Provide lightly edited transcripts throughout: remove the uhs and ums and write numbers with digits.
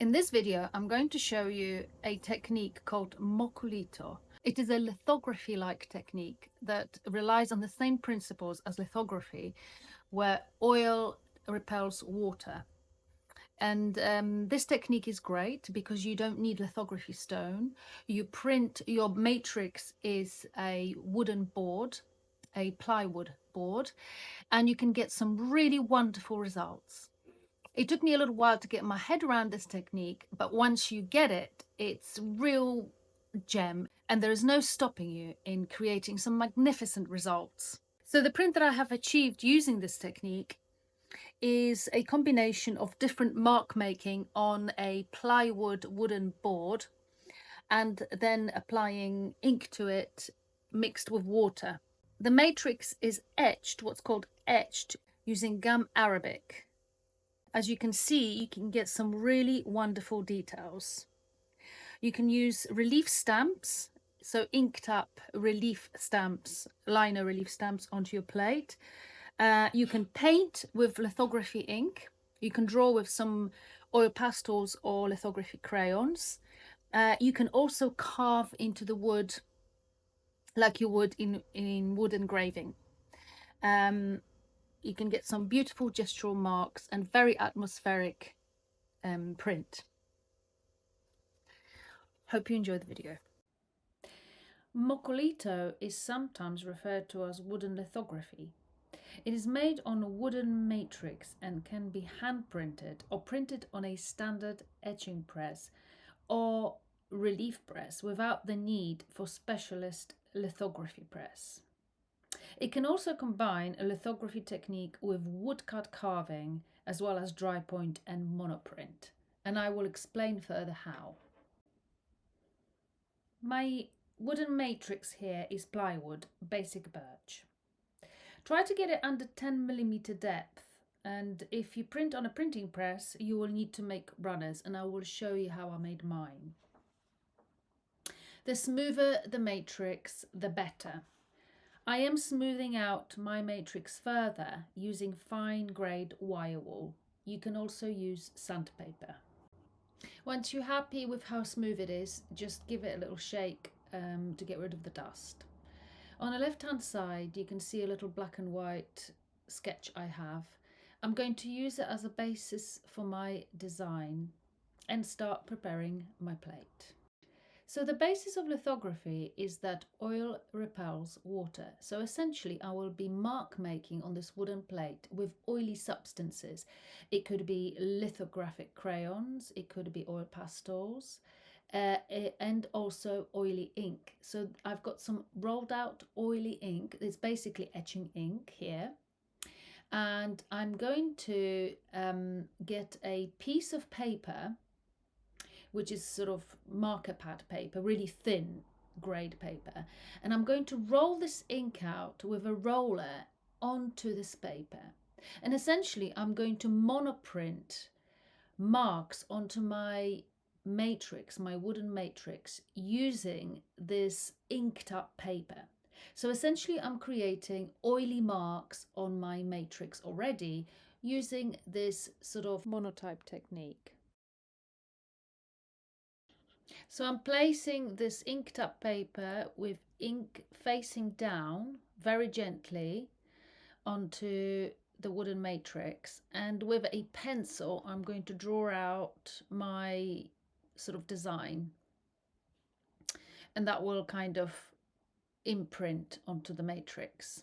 In this video, I'm going to show you a technique called Mokulito. It is a lithography-like technique that relies on the same principles as lithography, where oil repels water. And this technique is great because you don't need lithography stone. You print, your matrix is a wooden board, a plywood board, and you can get some really wonderful results. It took me a little while to get my head around this technique, but once you get it, it's real gem and there is no stopping you in creating some magnificent results. So the print that I have achieved using this technique is a combination of different mark making on a plywood wooden board and then applying ink to it mixed with water. The matrix is etched, what's called etched, using gum arabic. As you can see, you can get some really wonderful details. You can use relief stamps, so inked up relief stamps, liner relief stamps onto your plate. You can paint with lithography ink. You can draw with some oil pastels or lithography crayons. You can also carve into the wood like you would in wood engraving. You can get some beautiful gestural marks and very atmospheric print. Hope you enjoy the video. Mokulito is sometimes referred to as wooden lithography. It is made on a wooden matrix and can be hand printed or printed on a standard etching press or relief press without the need for specialist lithography press. It can also combine a lithography technique with woodcut carving as well as dry point and monoprint, and I will explain further how. My wooden matrix here is plywood, basic birch. Try to get it under 10mm depth, and if you print on a printing press you will need to make runners, and I will show you how I made mine. The smoother the matrix, the better. I am smoothing out my matrix further using fine grade wire wool. You can also use sandpaper. Once you're happy with how smooth it is, just give it a little shake to get rid of the dust. On the left hand side you can see a little black and white sketch I have. I'm going to use it as a basis for my design and start preparing my plate. So the basis of lithography is that oil repels water. So essentially I will be mark making on this wooden plate with oily substances. It could be lithographic crayons, it could be oil pastels, and also oily ink. So I've got some rolled out oily ink. It's basically etching ink here. And I'm going to get a piece of paper which is sort of marker pad paper, really thin grade paper. And I'm going to roll this ink out with a roller onto this paper. And essentially I'm going to monoprint marks onto my matrix, my wooden matrix, using this inked up paper. So essentially I'm creating oily marks on my matrix already using this sort of monotype technique. So I'm placing this inked up paper with ink facing down very gently onto the wooden matrix, and with a pencil I'm going to draw out my sort of design, and that will kind of imprint onto the matrix.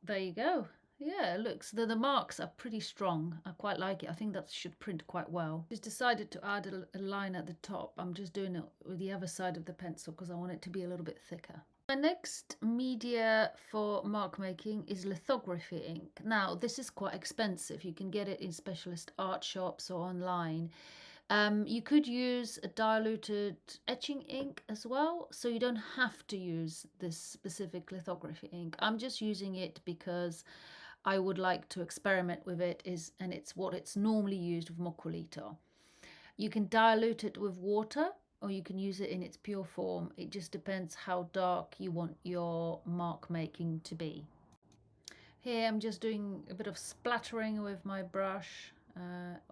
There you go. Yeah, look, so the marks are pretty strong. I quite like it. I think that should print quite well. Just decided to add a line at the top. I'm just doing it with the other side of the pencil because I want it to be a little bit thicker. My next media for mark making is lithography ink. Now, this is quite expensive. You can get it in specialist art shops or online. You could use a diluted etching ink as well, so you don't have to use this specific lithography ink. I'm just using it because I would like to experiment with it, and it's what it's normally used with Mokulito. You can dilute it with water or you can use it in its pure form. It just depends how dark you want your mark making to be. Here I'm just doing a bit of splattering with my brush.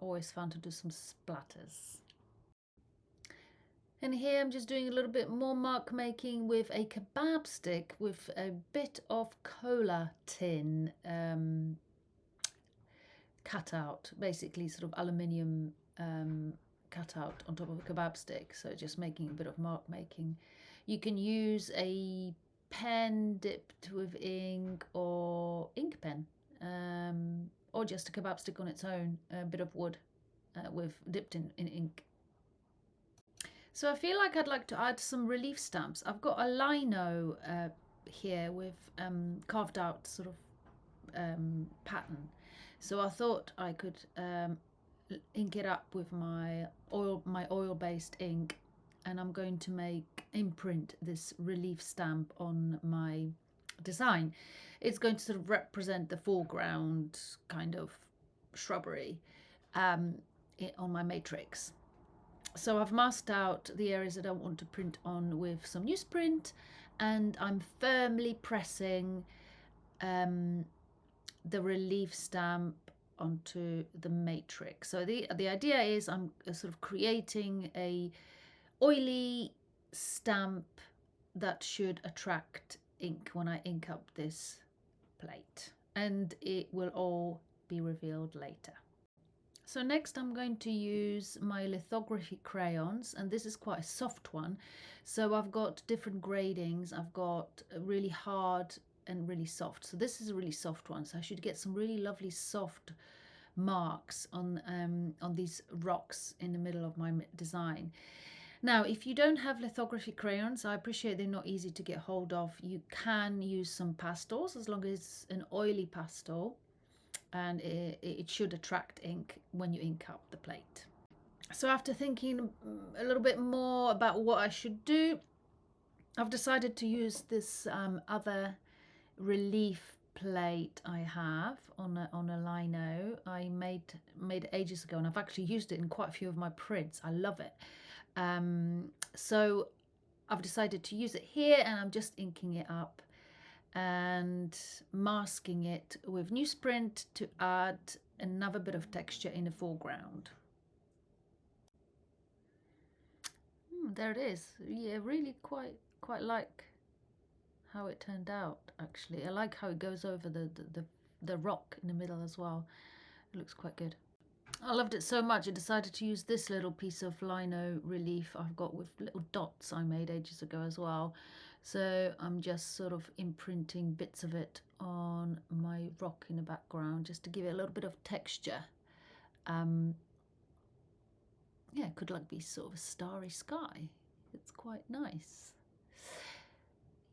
Always fun to do some splatters. And here I'm just doing a little bit more mark making with a kebab stick with a bit of cola tin cut out, basically sort of aluminium cut out on top of a kebab stick. So just making a bit of mark making. You can use a pen dipped with ink or ink pen, or just a kebab stick on its own, a bit of wood with dipped in ink. So I feel like I'd like to add some relief stamps. I've got a lino here with carved out sort of pattern. So I thought I could ink it up with my oil-based ink, and I'm going to imprint this relief stamp on my design. It's going to sort of represent the foreground kind of shrubbery on my matrix. So I've masked out the areas that I want to print on with some newsprint, and I'm firmly pressing the relief stamp onto the matrix. So the idea is I'm sort of creating a oily stamp that should attract ink when I ink up this plate, and it will all be revealed later. So next I'm going to use my lithography crayons, and this is quite a soft one. So I've got different gradings. I've got really hard and really soft. So this is a really soft one. So I should get some really lovely soft marks on these rocks in the middle of my design. Now, if you don't have lithography crayons, I appreciate they're not easy to get hold of. You can use some pastels, as long as it's an oily pastel, and it should attract ink when you ink up the plate. So after thinking a little bit more about what I should do, I've decided to use this other relief plate I have on a lino. I made ages ago, and I've actually used it in quite a few of my prints. I love it. So I've decided to use it here, and I'm just inking it up and masking it with newsprint to add another bit of texture in the foreground. There it is. Yeah, really quite like how it turned out, actually. I like how it goes over the rock in the middle as well. It looks quite good. I loved it so much I decided to use this little piece of lino relief I've got with little dots I made ages ago as well. So I'm just sort of imprinting bits of it on my rock in the background just to give it a little bit of texture. Yeah, it could like be sort of a starry sky. It's quite nice.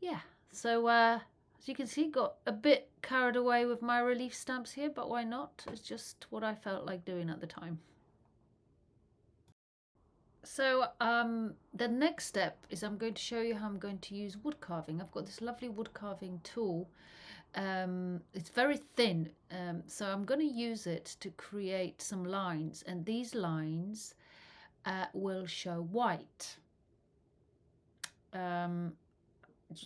Yeah, so as you can see, got a bit carried away with my relief stamps here, but why not? It's just what I felt like doing at the time. So the next step is I'm going to show you how I'm going to use wood carving. I've got this lovely wood carving tool. It's very thin, so I'm going to use it to create some lines, and these lines will show white.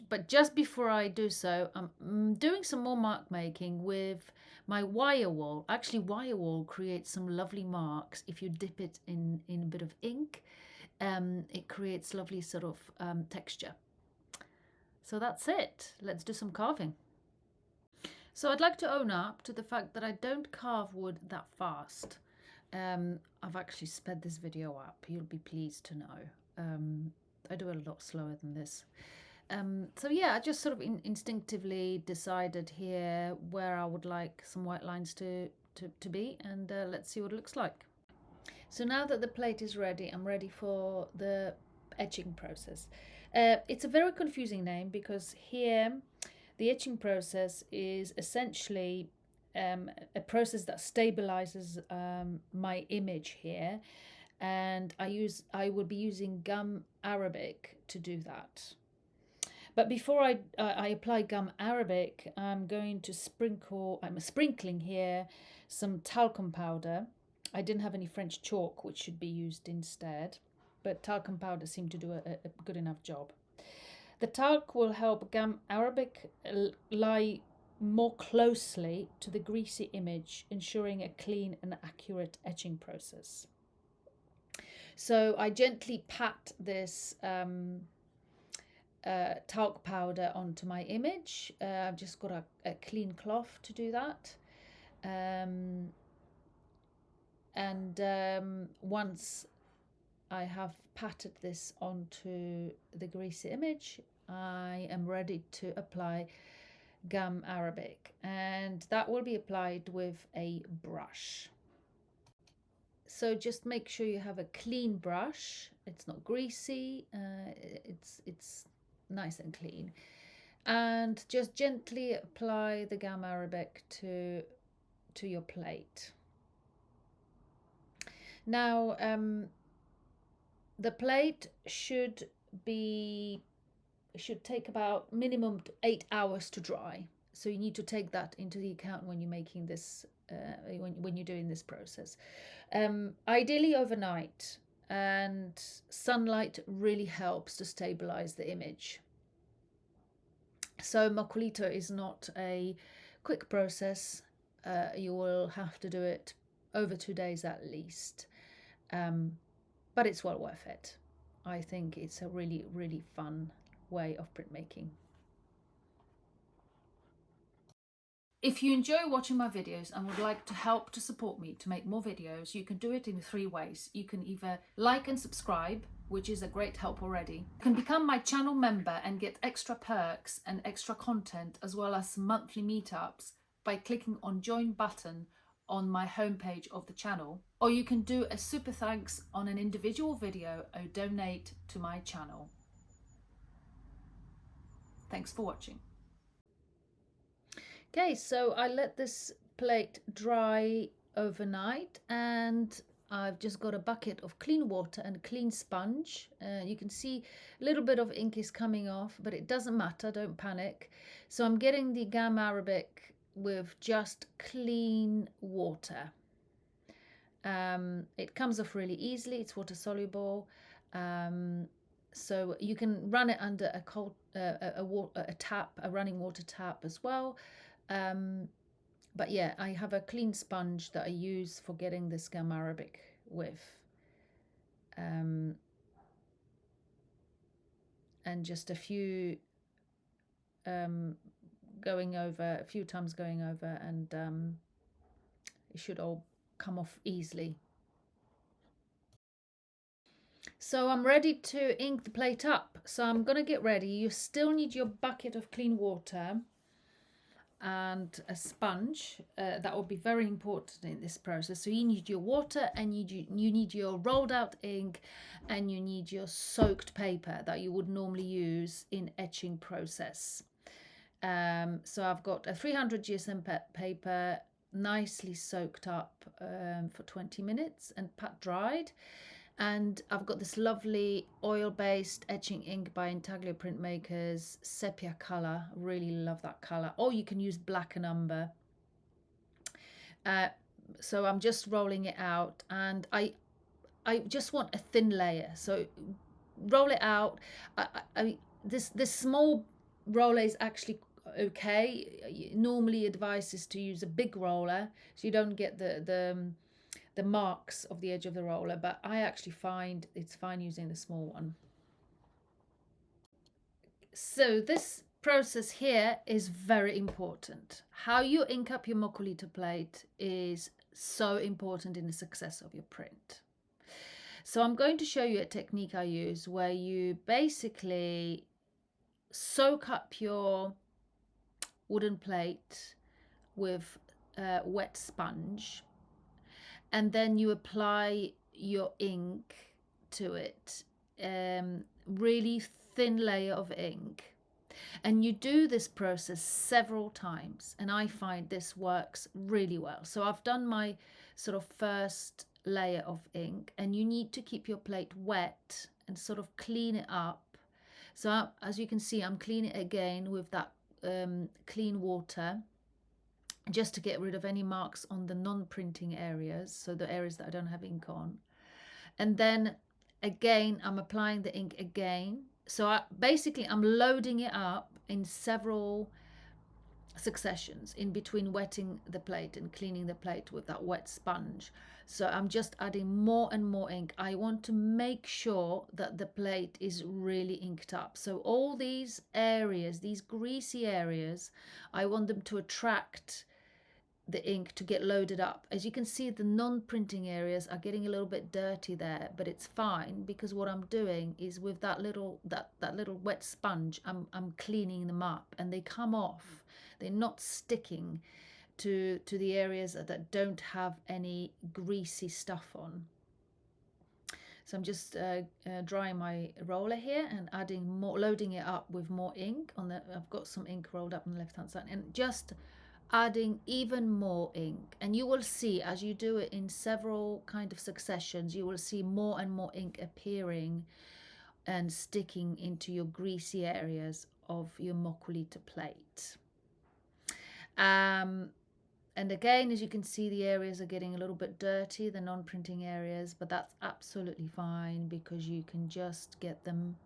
But just before I do so, I'm doing some more mark making with my wire wool. Actually, wire wool creates some lovely marks if you dip it in a bit of ink. It creates lovely sort of texture. So that's it. Let's do some carving. So I'd like to own up to the fact that I don't carve wood that fast. I've actually sped this video up. You'll be pleased to know. I do a lot slower than this. So yeah, I just sort of instinctively decided here where I would like some white lines to be, and let's see what it looks like. So now that the plate is ready, I'm ready for the etching process. It's a very confusing name because here the etching process is essentially a process that stabilizes my image here, and I will be using gum arabic to do that. But before I apply gum arabic, I'm sprinkling here some talcum powder. I didn't have any French chalk, which should be used instead, but talcum powder seemed to do a good enough job. The talc will help gum arabic lie more closely to the greasy image, ensuring a clean and accurate etching process. So I gently pat this talc powder onto my image. I've just got a clean cloth to do that. Once I have patted this onto the greasy image, I am ready to apply gum arabic, and that will be applied with a brush. So just make sure you have a clean brush. It's not greasy. It's nice and clean, and just gently apply the gum arabic to your plate. Now the plate should take about minimum 8 hours to dry. So you need to take that into the account when you're making this, when you're doing this process. Ideally overnight, and sunlight really helps to stabilize the image. So Mokulito is not a quick process. You will have to do it over 2 days at least. But it's well worth it. I think it's a really, really fun way of printmaking. If you enjoy watching my videos and would like to help to support me to make more videos, you can do it in 3 ways. You can either like and subscribe, which is a great help already. You can become my channel member and get extra perks and extra content, as well as monthly meetups, by clicking on join button on my homepage of the channel. Or you can do a super thanks on an individual video or donate to my channel. Thanks for watching. Okay, so I let this plate dry overnight, and I've just got a bucket of clean water and a clean sponge. You can see a little bit of ink is coming off, but it doesn't matter, don't panic. So I'm getting the gum arabic with just clean water. It comes off really easily, it's water soluble. So you can run it under a tap, a running water tap as well. But yeah, I have a clean sponge that I use for getting this gum arabic with. And just a few a few times going over, and it should all come off easily. So I'm ready to ink the plate up. So I'm going to get ready. You still need your bucket of clean water and a sponge. That will be very important in this process. So you need your water, and you need your rolled out ink, and you need your soaked paper that you would normally use in etching process. So I've got a 300 GSM paper, nicely soaked up for 20 minutes and pat dried. And I've got this lovely oil-based etching ink by Intaglio Printmakers, sepia color. Really love that color. Or you can use black and umber. So I'm just rolling it out, and I just want a thin layer. So roll it out. This small roller is actually okay. Normally advice is to use a big roller so you don't get the marks of the edge of the roller, but I actually find it's fine using the small one. So this process here is very important. How you ink up your Mokulito plate is so important in the success of your print. So I'm going to show you a technique I use where you basically soak up your wooden plate with a wet sponge, and then you apply your ink to it, really thin layer of ink. And you do this process several times, and I find this works really well. So I've done my sort of first layer of ink, and you need to keep your plate wet and sort of clean it up. So as you can see, I'm cleaning it again with that clean water, just to get rid of any marks on the non-printing areas, so the areas that I don't have ink on. And then again, I'm applying the ink again. So basically I'm loading it up in several successions in between wetting the plate and cleaning the plate with that wet sponge. So I'm just adding more and more ink. I want to make sure that the plate is really inked up. So all these areas, these greasy areas, I want them to attract the ink to get loaded up. As you can see, the non-printing areas are getting a little bit dirty there, but it's fine because what I'm doing is with that little wet sponge, I'm cleaning them up and they come off. They're not sticking to the areas that don't have any greasy stuff on. So I'm just drying my roller here and adding more, loading it up with more ink on the. I've got some ink rolled up on the left hand side, and just adding even more ink. And you will see as you do it in several kind of successions, you will see more and more ink appearing and sticking into your greasy areas of your Mokulito plate. And again, as you can see, the areas are getting a little bit dirty, the non-printing areas, but that's absolutely fine because you can just get them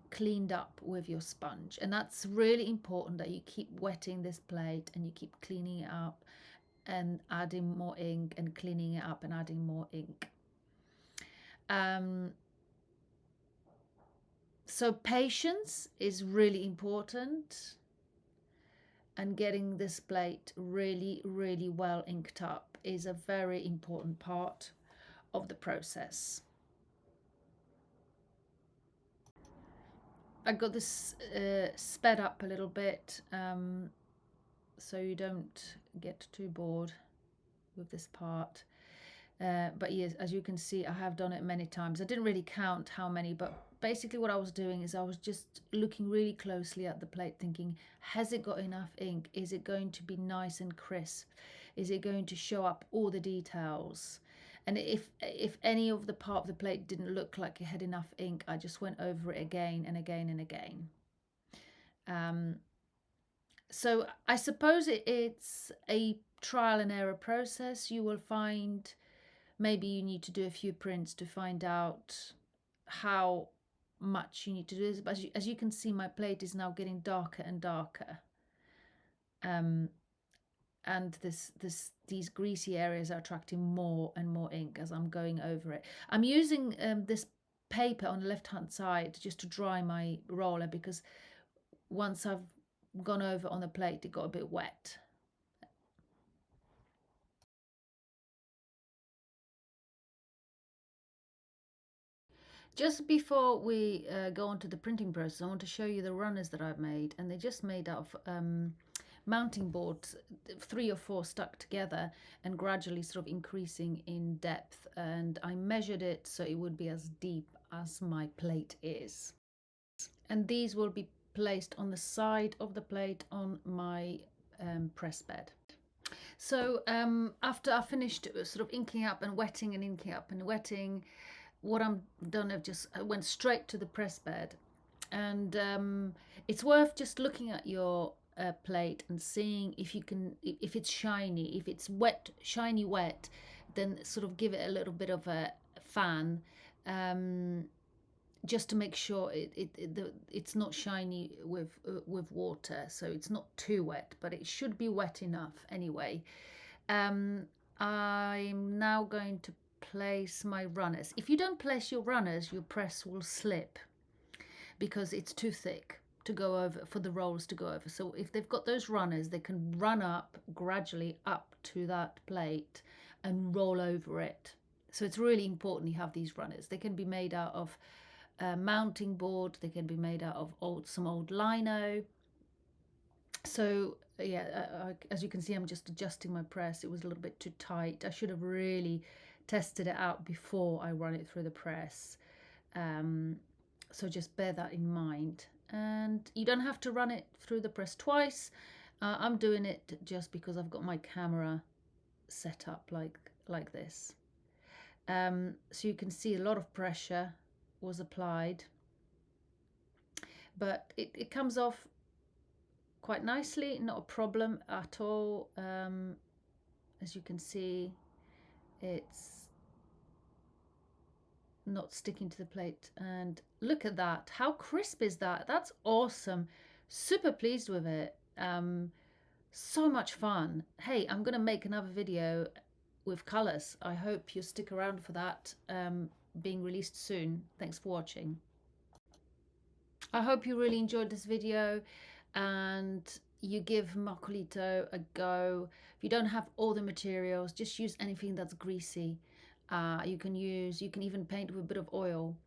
cleaned up with your sponge. And that's really important, that you keep wetting this plate and you keep cleaning it up and adding more ink and cleaning it up and adding more ink. So patience is really important, and getting this plate really, really well inked up is a very important part of the process. I got this sped up a little bit so you don't get too bored with this part. But yes, as you can see, I have done it many times. I didn't really count how many, but basically what I was doing is I was just looking really closely at the plate, thinking, has it got enough ink? Is it going to be nice and crisp? Is it going to show up all the details? And if any of the part of the plate didn't look like it had enough ink, I just went over it again and again and again. So I suppose it's a trial and error process. You will find maybe you need to do a few prints to find out how much you need to do this. But as you can see, my plate is now getting darker and darker. And these greasy areas are attracting more and more ink as I'm going over it. I'm using this paper on the left hand side just to dry my roller, because once I've gone over on the plate it got a bit wet. Just before we go on to the printing process, I want to show you the runners that I've made, and they're just made out of mounting boards, 3 or 4 stuck together and gradually sort of increasing in depth, and I measured it so it would be as deep as my plate is. And these will be placed on the side of the plate on my press bed. So after I finished sort of inking up and wetting and inking up and wetting, what I'm done, I went straight to the press bed. And it's worth just looking at your plate and seeing if it's shiny. If it's wet, shiny wet, then sort of give it a little bit of a fan, just to make sure it's not shiny with water. So it's not too wet, but it should be wet enough anyway. I'm now going to place my runners. If you don't place your runners, your press will slip because it's too thick to go over, for the rolls to go over. So if they've got those runners, they can run up gradually up to that plate and roll over it. So it's really important you have these runners. They can be made out of mounting board, they can be made out of some old lino. So yeah, as you can see, I'm just adjusting my press. It was a little bit too tight. I should have really tested it out before I run it through the press. So just bear that in mind. And you don't have to run it through the press twice. I'm doing it just because I've got my camera set up like this. So you can see a lot of pressure was applied, but it comes off quite nicely, not a problem at all. As you can see, it's not sticking to the plate, and look at that, how crisp is that? That's awesome. Super pleased with it. So much fun. Hey, I'm going to make another video with colours. I hope you stick around for that, being released soon. Thanks for watching. I hope you really enjoyed this video and you give Mokulito a go. If you don't have all the materials, just use anything that's greasy. You can even paint with a bit of oil.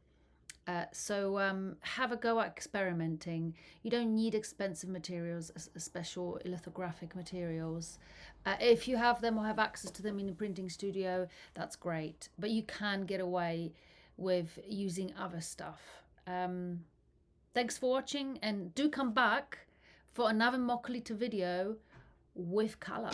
Have a go at experimenting. You don't need expensive materials, special lithographic materials. If you have them or have access to them in a printing studio, that's great. But you can get away with using other stuff. Thanks for watching, and do come back for another Mokulito video with colour.